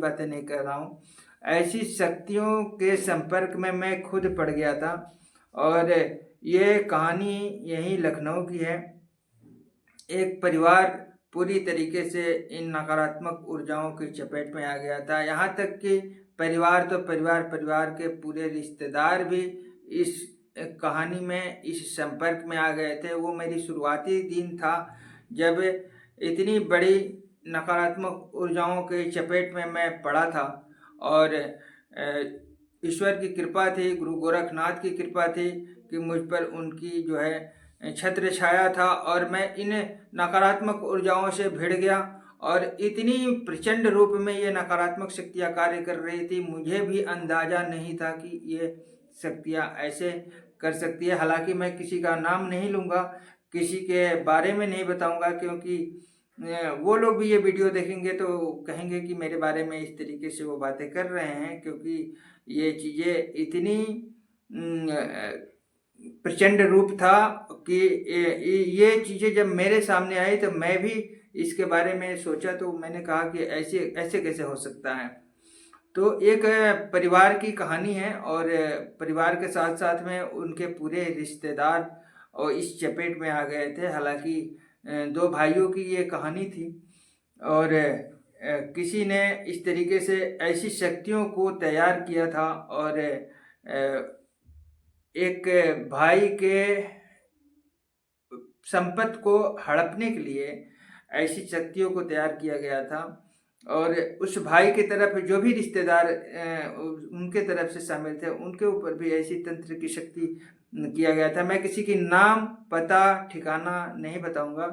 बातें नहीं कर रहा हूँ। ऐसी शक्तियों के संपर्क में मैं खुद पड़ गया था और ये कहानी यहीं लखनऊ की है। एक परिवार पूरी तरीके से इन नकारात्मक ऊर्जाओं की चपेट में आ गया था। यहाँ तक कि परिवार तो परिवार के पूरे रिश्तेदार भी इस कहानी में इस संपर्क में आ गए थे। वो मेरी शुरुआती दिन था जब इतनी बड़ी नकारात्मक ऊर्जाओं के चपेट में मैं पड़ा था और ईश्वर की कृपा थी, गुरु गोरखनाथ की कृपा थी कि मुझ पर उनकी जो है छत्र छाया था और मैं इन नकारात्मक ऊर्जाओं से भिड़ गया और इतनी प्रचंड रूप में ये नकारात्मक शक्तियाँ कार्य कर रही थी, मुझे भी अंदाजा नहीं था कि ये शक्तियाँ ऐसे कर सकती है। हालांकि मैं किसी का नाम नहीं लूँगा, किसी के बारे में नहीं बताऊँगा, क्योंकि वो लोग भी ये वीडियो देखेंगे तो कहेंगे कि मेरे बारे में इस तरीके से वो बातें कर रहे हैं, क्योंकि ये चीज़ें इतनी प्रचंड रूप था कि ये चीज़ें जब मेरे सामने आई तो मैं भी इसके बारे में सोचा, तो मैंने कहा कि ऐसे ऐसे कैसे हो सकता है। तो एक परिवार की कहानी है और परिवार के साथ साथ में उनके पूरे रिश्तेदार और इस चपेट में आ गए थे। हालांकि दो भाइयों की ये कहानी थी और किसी ने इस तरीके से ऐसी शक्तियों को तैयार किया था और एक भाई के संपत्ति को हड़पने के लिए ऐसी शक्तियों को तैयार किया गया था और उस भाई की तरफ जो भी रिश्तेदार उनके तरफ से शामिल थे उनके ऊपर भी ऐसी तंत्र की शक्ति किया गया था। मैं किसी की नाम, पता, ठिकाना नहीं बताऊंगा,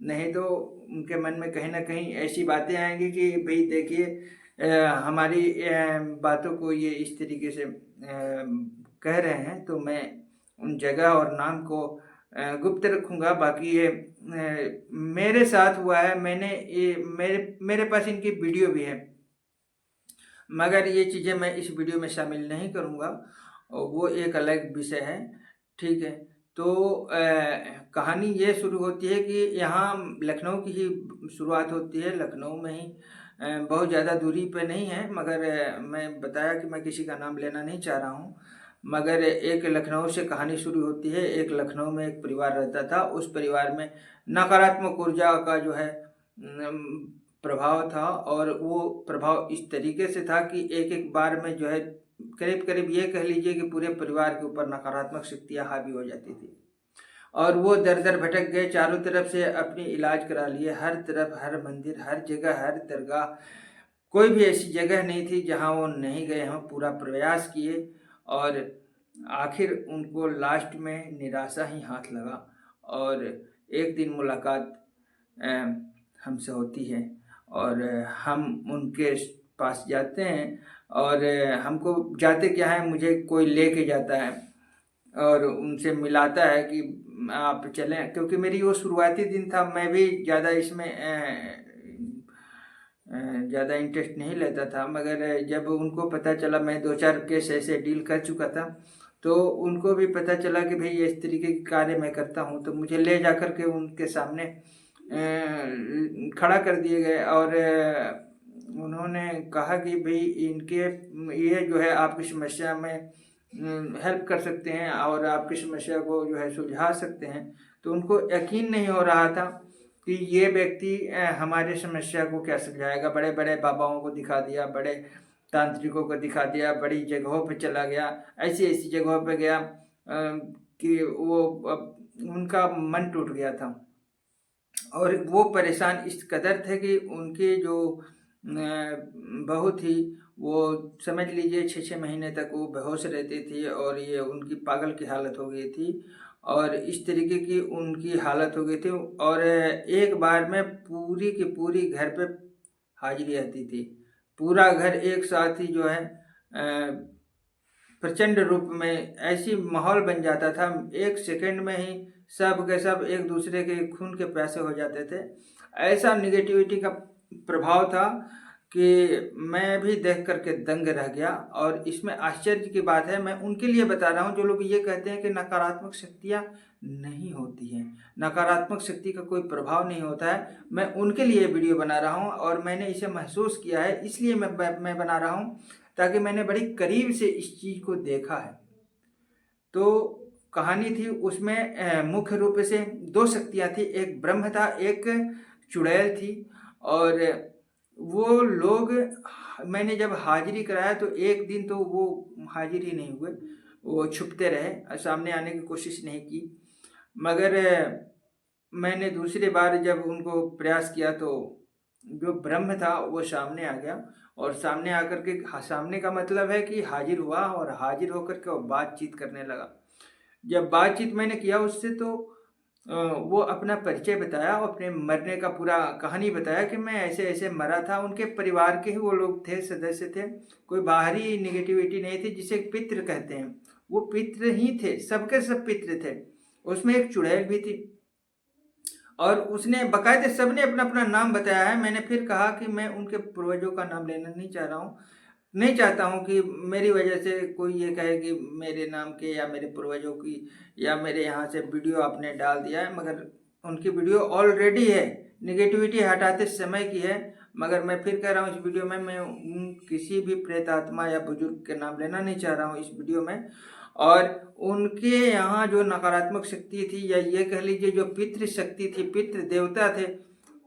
नहीं तो उनके मन में कहीं ना कहीं ऐसी बातें आएंगी कि भाई देखिए हमारी बातों को ये इस तरीके से कह रहे हैं, तो मैं उन जगह और नाम को गुप्त रखूंगा। बाकी ये मेरे साथ हुआ है, मैंने ये मेरे पास इनकी वीडियो भी है, मगर ये चीज़ें मैं इस वीडियो में शामिल नहीं करूंगा, वो एक अलग विषय है। ठीक है, तो कहानी ये शुरू होती है कि यहाँ लखनऊ की ही शुरुआत होती है, लखनऊ में ही बहुत ज़्यादा दूरी पे नहीं है, मगर मैं बताया कि मैं किसी का नाम लेना नहीं चाह रहा हूँ। मगर एक लखनऊ से कहानी शुरू होती है। एक लखनऊ में एक परिवार रहता था, उस परिवार में नकारात्मक ऊर्जा का जो है प्रभाव था और वो प्रभाव इस तरीके से था कि एक एक बार में जो है करीब करीब ये कह लीजिए कि पूरे परिवार के ऊपर नकारात्मक शक्तियाँ हावी हो जाती थी और वो दर दर भटक गए, चारों तरफ से अपनी इलाज करा लिए, हर तरफ, हर मंदिर, हर जगह, हर दरगाह, कोई भी ऐसी जगह नहीं थी जहाँ वो नहीं गए हों, पूरा प्रयास किए और आखिर उनको लास्ट में निराशा ही हाथ लगा और एक दिन मुलाकात हमसे होती है और हम उनके पास जाते हैं और हमको जाते क्या है, मुझे कोई लेके जाता है और उनसे मिलाता है कि आप चलें, क्योंकि मेरी वो शुरुआती दिन था, मैं भी ज़्यादा इसमें ज़्यादा इंटरेस्ट नहीं लेता था। मगर जब उनको पता चला, मैं 2-4 केस ऐसे डील कर चुका था, तो उनको भी पता चला कि भाई इस तरीके के कार्य मैं करता हूँ, तो मुझे ले जा कर के उनके सामने खड़ा कर दिए गए और उन्होंने कहा कि भाई इनके ये जो है आपकी समस्या में हेल्प कर सकते हैं और आपकी समस्या को जो है सुलझा सकते हैं। तो उनको यकीन नहीं हो रहा था कि ये व्यक्ति हमारे समस्या को क्या सुलझाएगा। बड़े बड़े बाबाओं को दिखा दिया, बड़े तांत्रिकों को दिखा दिया, बड़ी जगहों पे चला गया, ऐसी ऐसी जगहों पे गया कि वो उनका मन टूट गया था और वो परेशान इस कदर थे कि उनके जो बहू थी वो समझ लीजिए 6-6 महीने तक वो बेहोश रहती थी और ये उनकी पागल की हालत हो गई थी और इस तरीके की उनकी हालत हो गई थी और एक बार में पूरी की पूरी घर पे हाजिरी आती थी। पूरा घर एक साथ ही जो है प्रचंड रूप में ऐसी माहौल बन जाता था, एक सेकंड में ही सब के सब एक दूसरे के खून के प्यासे हो जाते थे। ऐसा निगेटिविटी का प्रभाव था कि मैं भी देख करके दंग रह गया। और इसमें आश्चर्य की बात है, मैं उनके लिए बता रहा हूँ जो लोग ये कहते हैं कि नकारात्मक शक्तियाँ नहीं होती हैं, नकारात्मक शक्ति का कोई प्रभाव नहीं होता है। मैं उनके लिए वीडियो बना रहा हूँ और मैंने इसे महसूस किया है, इसलिए मैं बना रहा हूँ, ताकि मैंने बड़ी करीब से इस चीज़ को देखा है। तो कहानी थी उसमें मुख्य रूप से दो शक्तियाँ थी, एक ब्रह्म था, एक चुड़ैल थी। और वो लोग, मैंने जब हाजिरी कराया तो एक दिन तो वो हाजिर ही नहीं हुए, वो छुपते रहे, सामने आने की कोशिश नहीं की। मगर मैंने दूसरी बार जब उनको प्रयास किया तो जो ब्रह्म था वो सामने आ गया। और सामने आकर के, सामने का मतलब है कि हाजिर हुआ, और हाजिर होकर के वो बातचीत करने लगा। जब बातचीत मैंने किया उससे तो वो अपना परिचय बताया, अपने मरने का पूरा कहानी बताया कि मैं ऐसे ऐसे मरा था। उनके परिवार के ही वो लोग थे, सदस्य थे, कोई बाहरी निगेटिविटी नहीं थी, जिसे पितृ कहते हैं, वो पितृ ही थे, सबके सब पितृ थे। उसमें एक चुड़ैल भी थी, और उसने बाकायदे सबने अपना अपना नाम बताया है। मैंने फिर कहा कि मैं उनके पूर्वजों का नाम लेना नहीं चाह रहा हूँ, नहीं चाहता हूँ कि मेरी वजह से कोई ये कहे कि मेरे नाम के या मेरे पूर्वजों की या मेरे यहाँ से वीडियो आपने डाल दिया है। मगर उनकी वीडियो ऑलरेडी है, निगेटिविटी हटाते समय की है। मगर मैं फिर कह रहा हूँ, इस वीडियो में मैं किसी भी प्रेत आत्मा या बुजुर्ग के नाम लेना नहीं चाह रहा हूँ इस वीडियो में। और उनके यहाँ जो नकारात्मक शक्ति थी, या ये कह लीजिए जो पितृ शक्ति थी, पितृ देवता थे,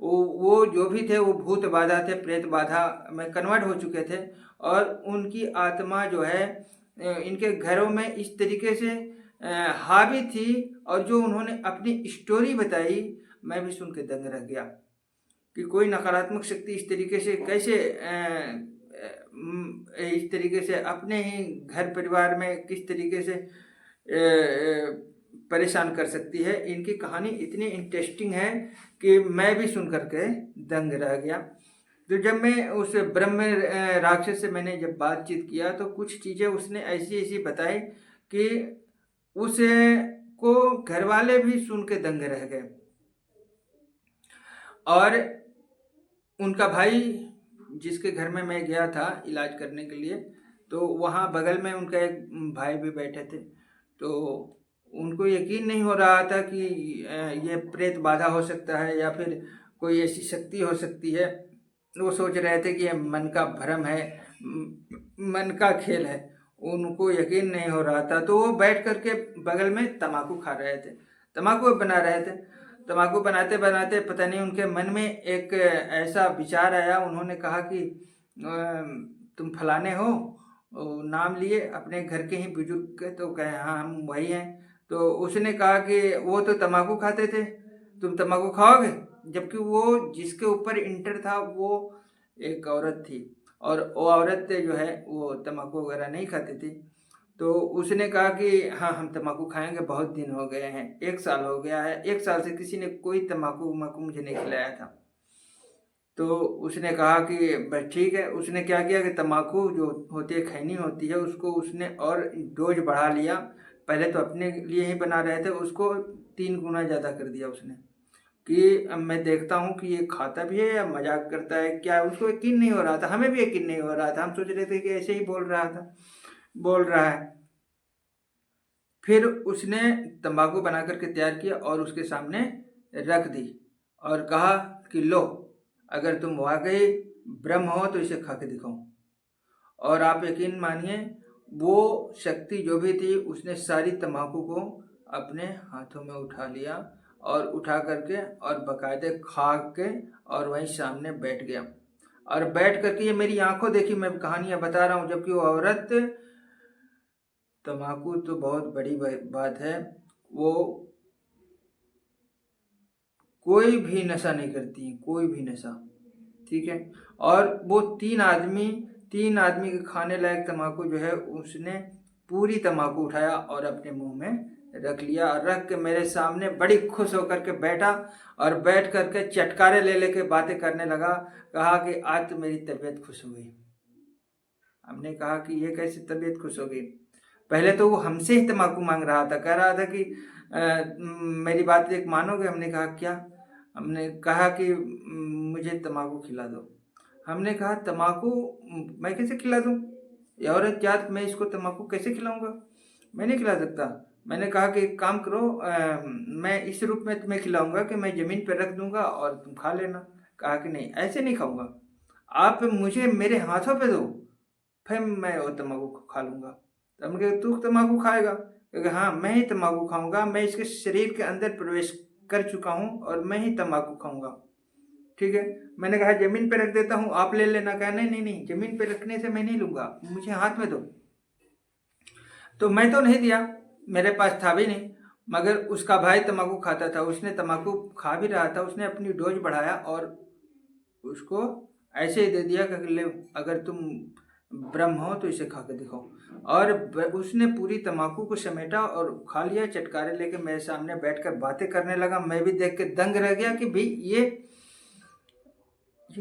वो जो भी थे वो भूत बाधा थे, प्रेत बाधा में कन्वर्ट हो चुके थे। और उनकी आत्मा जो है इनके घरों में इस तरीके से हावी थी। और जो उन्होंने अपनी स्टोरी बताई, मैं भी सुन के दंग रह गया कि कोई नकारात्मक शक्ति इस तरीके से कैसे इस तरीके से अपने ही घर परिवार में किस तरीके से परेशान कर सकती है। इनकी कहानी इतनी इंटरेस्टिंग है कि मैं भी सुन करके दंग रह गया। तो जब मैं उस ब्रह्म राक्षस से मैंने जब बातचीत किया तो कुछ चीज़ें उसने ऐसी ऐसी बताई कि उसे को घर वाले भी सुन के दंग रह गए। और उनका भाई, जिसके घर में मैं गया था इलाज करने के लिए, तो वहाँ बगल में उनका एक भाई भी बैठे थे। तो उनको यकीन नहीं हो रहा था कि ये प्रेत बाधा हो सकता है या फिर कोई ऐसी शक्ति हो सकती है। वो सोच रहे थे कि ये मन का भ्रम है, मन का खेल है, उनको यकीन नहीं हो रहा था। तो वो बैठ करके बगल में तम्बाकू खा रहे थे, तम्बाकू बना रहे थे। तम्बाकू बनाते बनाते पता नहीं उनके मन में एक ऐसा विचार आया, उन्होंने कहा कि तुम फलाने हो, नाम लिए अपने घर के ही बुजुर्ग के। तो कहे हाँ हम वही हैं। तो उसने कहा कि वो तो तम्बाकू खाते थे, तुम तम्बाकू खाओगे? जबकि वो जिसके ऊपर इंटर था वो एक औरत थी, और वो औरत जो है वो तम्बाकू वगैरह नहीं खाती थी। तो उसने कहा कि हाँ हम तम्बाकू खाएंगे, बहुत दिन हो गए हैं, 1 साल हो गया है, 1 साल से किसी ने कोई तम्बाकू वम्बाकू मुझे नहीं खिलाया था। तो उसने कहा कि बस ठीक है। उसने क्या किया कि तम्बाकू जो होती है, खैनी होती है, उसको उसने और डोज बढ़ा लिया। पहले तो अपने लिए ही बना रहे थे, उसको 3 गुना ज़्यादा कर दिया उसने, कि अब मैं देखता हूँ कि ये खाता भी है या मजाक करता है क्या। उसको यकीन नहीं हो रहा था, हमें भी यकीन नहीं हो रहा था, हम सोच रहे थे कि ऐसे ही बोल रहा है। फिर उसने तंबाकू बना करके तैयार किया और उसके सामने रख दी, और कहा कि लो, अगर तुम वाकई ब्रह्म हो तो इसे खा के दिखाओ। और आप यकीन मानिए, वो शक्ति जो भी थी उसने सारी तंबाकू को अपने हाथों में उठा लिया, और उठा करके और बाकायदे खा के और वहीं सामने बैठ गया। और बैठ करके ये मेरी आंखों देखी मैं कहानियां बता रहा हूँ, जबकि वो औरत, तम्बाकू तो बहुत बड़ी बात है, वो कोई भी नशा नहीं करती, कोई भी नशा, ठीक है। और वो 3 आदमी के खाने लायक तम्बाकू जो है उसने पूरी तम्बाकू उठाया और अपने मुंह में रख लिया, और रख के मेरे सामने बड़ी खुश होकर के बैठा, और बैठ करके चटकारे ले लेके बातें करने लगा। कहा कि आज तो मेरी तबीयत खुश हो गई। हमने कहा कि ये कैसे तबीयत खुश हो गई? पहले तो वो हमसे ही तम्बाकू मांग रहा था, कह रहा था कि मेरी बात एक मानोगे? हमने कहा क्या? हमने कहा कि मुझे तम्बाकू खिला दो। हमने कहा तम्बाकू मैं कैसे खिला दूँ? ये औरत जात, मैं इसको तम्बाकू कैसे खिलाऊँगा? मैं नहीं खिला सकता। मैंने कहा कि एक काम करो, मैं इस रूप में तुम्हें खिलाऊँगा कि मैं ज़मीन पे रख दूँगा और तुम खा लेना। कहा कि नहीं, ऐसे नहीं खाऊँगा। आप मुझे मेरे हाथों पे दो, फिर मैं वो तम्बाकू खा लूँगा। तो हमने कहा तू तम्बाकू खाएगा? क्योंकि हाँ, मैं ही तम्बाकू खाऊँगा, मैं इसके शरीर के अंदर प्रवेश कर चुका हूँ और मैं ही तम्बाकू खाऊँगा। ठीक है। मैंने कहा ज़मीन पे रख देता हूँ, आप ले लेना। कहा नहीं, नहीं, नहीं, ज़मीन पे रखने से मैं नहीं लूँगा, मुझे हाथ में दो। तो मैं तो नहीं दिया, मेरे पास था भी नहीं। मगर उसका भाई तम्बाकू खाता था, उसने तम्बाकू खा भी रहा था, उसने अपनी डोज बढ़ाया और उसको ऐसे ही दे दिया कि ले, अगर तुम ब्रह्म हो तो इसे खा के दिखाओ। और उसने पूरी तम्बाकू को समेटा और खा लिया, चटकारे लेके मेरे सामने बैठकर बातें करने लगा। मैं भी देख के दंग रह गया कि भाई ये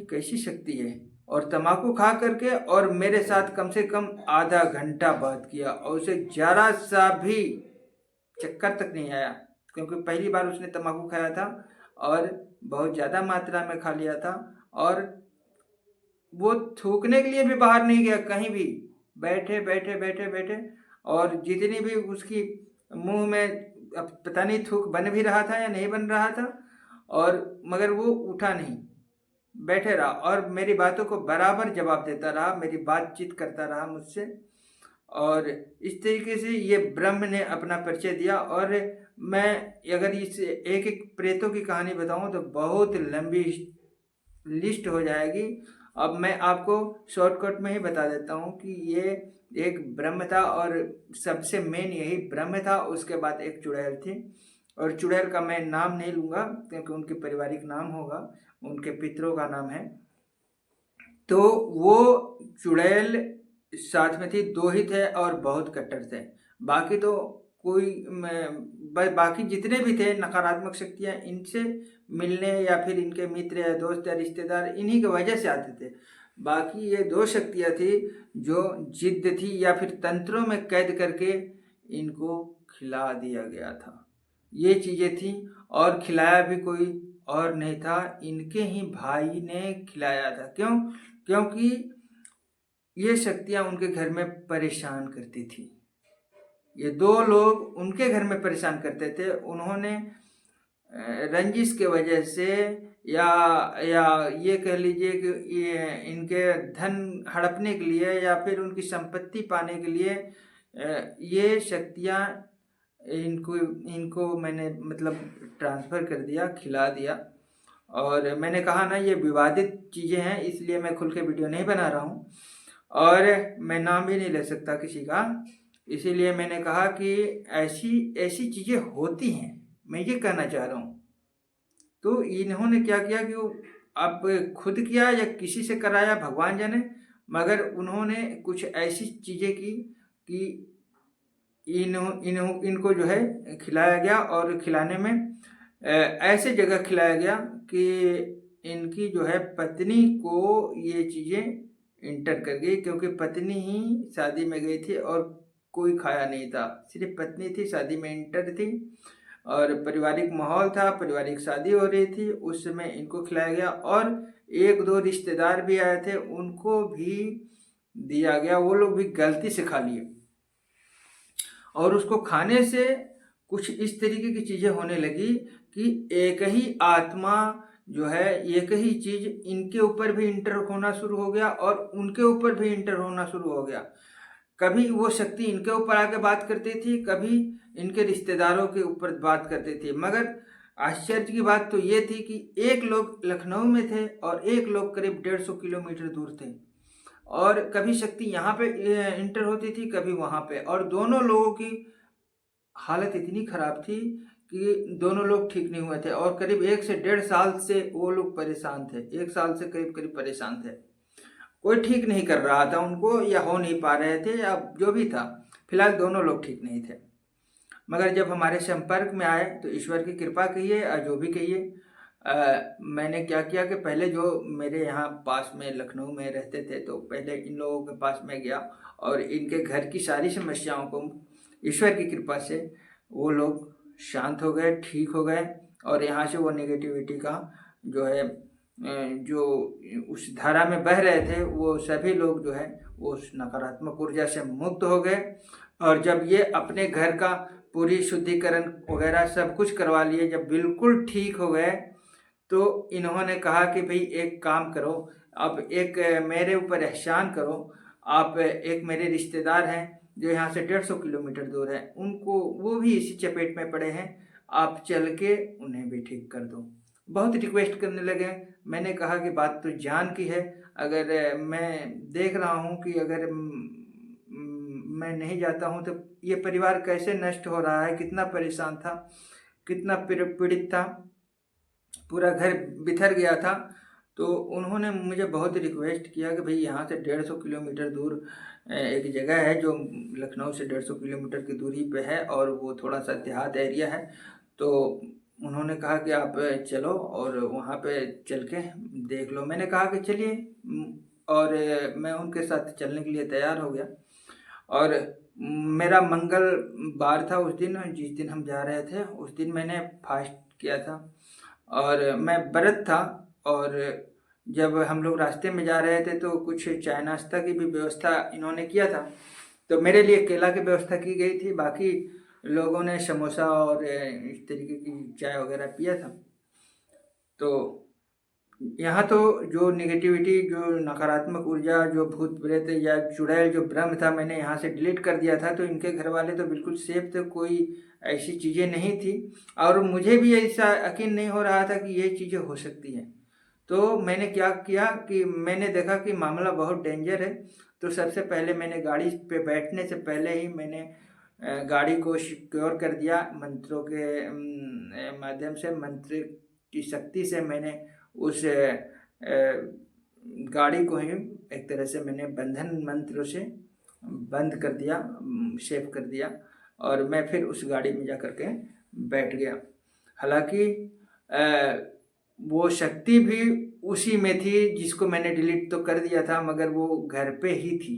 कैसी शक्ति है। और तम्बाकू खा करके और मेरे साथ कम से कम आधा घंटा बात किया और उसे जरा सा भी चक्कर तक नहीं आया, क्योंकि पहली बार उसने तम्बाकू खाया था और बहुत ज़्यादा मात्रा में खा लिया था। और वो थूकने के लिए भी बाहर नहीं गया कहीं भी, बैठे बैठे बैठे बैठे। और जितनी भी उसकी मुंह में, अब पता नहीं थूक बन भी रहा था या नहीं बन रहा था, और मगर वो उठा नहीं, बैठे रहा और मेरी बातों को बराबर जवाब देता रहा, मेरी बातचीत करता रहा मुझसे। और इस तरीके से ये ब्रह्म ने अपना परिचय दिया। और मैं अगर इस एक एक प्रेतों की कहानी बताऊं तो बहुत लंबी लिस्ट हो जाएगी। अब मैं आपको शॉर्टकट में ही बता देता हूँ कि ये एक ब्रह्म था और सबसे मेन यही ब्रह्म था। उसके बाद एक चुड़ैल थी, और चुड़ैल का मैं नाम नहीं लूँगा क्योंकि उनके पारिवारिक नाम होगा, उनके पितरों का नाम है। तो वो चुड़ैल साथ में थी, दो ही थे और बहुत कट्टर थे। बाकी तो कोई बाकी जितने भी थे नकारात्मक शक्तियाँ, इनसे मिलने या फिर इनके मित्र या दोस्त या रिश्तेदार इन्हीं की वजह से आते थे। बाकी ये दो शक्तियाँ थी जो जिद्द थी या फिर तंत्रों में कैद करके इनको खिला दिया गया था। ये चीज़ें थी, और खिलाया भी कोई और नहीं था, इनके ही भाई ने खिलाया था। क्यों? क्योंकि ये शक्तियाँ उनके घर में परेशान करती थी। ये दो लोग उनके घर में परेशान करते थे। उन्होंने रंजिश के वजह से या ये कह लीजिए कि ये इनके धन हड़पने के लिए या फिर उनकी संपत्ति पाने के लिए ये शक्तियाँ इनको मैंने मतलब ट्रांसफ़र कर दिया, खिला दिया। और मैंने कहा ना ये विवादित चीज़ें हैं, इसलिए मैं खुल के वीडियो नहीं बना रहा हूँ और मैं नाम भी नहीं ले सकता किसी का। इसीलिए मैंने कहा कि ऐसी ऐसी चीज़ें होती हैं, मैं ये कहना चाह रहा हूँ। तो इन्होंने क्या किया कि वो अब खुद किया या किसी से कराया भगवान जाने, मगर उन्होंने कुछ ऐसी चीज़ें की कि इनको जो है खिलाया गया। और खिलाने में ऐसे जगह खिलाया गया कि इनकी जो है पत्नी को ये चीज़ें इंटर कर गई, क्योंकि पत्नी ही शादी में गई थी और कोई खाया नहीं था, सिर्फ पत्नी थी, शादी में इंटर थी और पारिवारिक माहौल था, पारिवारिक शादी हो रही थी, उस समय इनको खिलाया गया। और एक दो रिश्तेदार भी आए थे, उनको भी दिया गया, वो लोग भी गलती से खा लिए। और उसको खाने से कुछ इस तरीके की चीज़ें होने लगी कि एक ही आत्मा जो है, एक ही चीज़ इनके ऊपर भी इंटर होना शुरू हो गया और उनके ऊपर भी इंटर होना शुरू हो गया। कभी वो शक्ति इनके ऊपर आके बात करती थी, कभी इनके रिश्तेदारों के ऊपर बात करती थी। मगर आश्चर्य की बात तो ये थी कि एक लोग लखनऊ में थे और एक लोग करीब 150 किलोमीटर दूर थे। और कभी शक्ति यहाँ पे इंटर होती थी, कभी वहाँ पे, और दोनों लोगों की हालत इतनी खराब थी कि दोनों लोग ठीक नहीं हुए थे और करीब 1 से 1.5 साल से वो लोग परेशान थे। 1 साल से करीब करीब परेशान थे, कोई ठीक नहीं कर रहा था उनको या हो नहीं पा रहे थे या जो भी था। फिलहाल दोनों लोग ठीक नहीं थे। मगर जब हमारे संपर्क में आए तो ईश्वर की कृपा कहिए या जो भी कहिए, मैंने क्या किया कि पहले जो मेरे यहाँ पास में लखनऊ में रहते थे, तो पहले इन लोगों के पास में गया और इनके घर की सारी समस्याओं को ईश्वर की कृपा से वो लोग शांत हो गए, ठीक हो गए। और यहाँ से वो नेगेटिविटी का जो है जो उस धारा में बह रहे थे वो सभी लोग जो है वो उस नकारात्मक ऊर्जा से मुक्त हो गए। और जब ये अपने घर का पूरी शुद्धिकरण वगैरह सब कुछ करवा लिए, जब बिल्कुल ठीक हो गए, तो इन्होंने कहा कि भाई एक काम करो, अब एक मेरे ऊपर एहसान करो। आप एक मेरे रिश्तेदार हैं जो यहाँ से 150 किलोमीटर दूर है, उनको वो भी इसी चपेट में पड़े हैं, आप चल के उन्हें भी ठीक कर दो। बहुत रिक्वेस्ट करने लगे। मैंने कहा कि बात तो जान की है, अगर मैं देख रहा हूँ कि अगर मैं नहीं जाता हूँ तो ये परिवार कैसे नष्ट हो रहा है, कितना परेशान था, कितना पीड़ित था, पूरा घर बिखर गया था। तो उन्होंने मुझे बहुत रिक्वेस्ट किया कि भाई यहाँ से 150 किलोमीटर दूर एक जगह है जो लखनऊ से 150 किलोमीटर की दूरी पे है और वो थोड़ा सा देहात एरिया है। तो उन्होंने कहा कि आप चलो और वहाँ पे चल के देख लो। मैंने कहा कि चलिए, और मैं उनके साथ चलने के लिए तैयार हो गया। और मेरा मंगलवार था उस दिन, जिस दिन हम जा रहे थे उस दिन मैंने फास्ट किया था और मैं व्रत था। और जब हम लोग रास्ते में जा रहे थे तो कुछ चाय नाश्ता की भी व्यवस्था इन्होंने किया था, तो मेरे लिए केला की व्यवस्था की गई थी, बाकी लोगों ने समोसा और इस तरीके की चाय वगैरह पिया था। तो यहाँ तो जो निगेटिविटी, जो नकारात्मक ऊर्जा, जो भूत प्रेत या चुड़ैल जो भ्रम था, मैंने यहाँ से डिलीट कर दिया था। तो इनके घर वाले तो बिल्कुल सेफ थे, कोई ऐसी चीज़ें नहीं थी और मुझे भी ऐसा यकीन नहीं हो रहा था कि ये चीज़ें हो सकती हैं। तो मैंने क्या किया कि मैंने देखा कि मामला बहुत डेंजर है, तो सबसे पहले मैंने गाड़ी पे बैठने से पहले ही मैंने गाड़ी को सिक्योर कर दिया मंत्रों के माध्यम से, मंत्र की शक्ति से मैंने उस गाड़ी को ही एक तरह से मैंने बंधन मंत्र से बंद कर दिया, सेफ कर दिया और मैं फिर उस गाड़ी में जा कर के बैठ गया। हालांकि वो शक्ति भी उसी में थी जिसको मैंने डिलीट तो कर दिया था, मगर वो घर पे ही थी।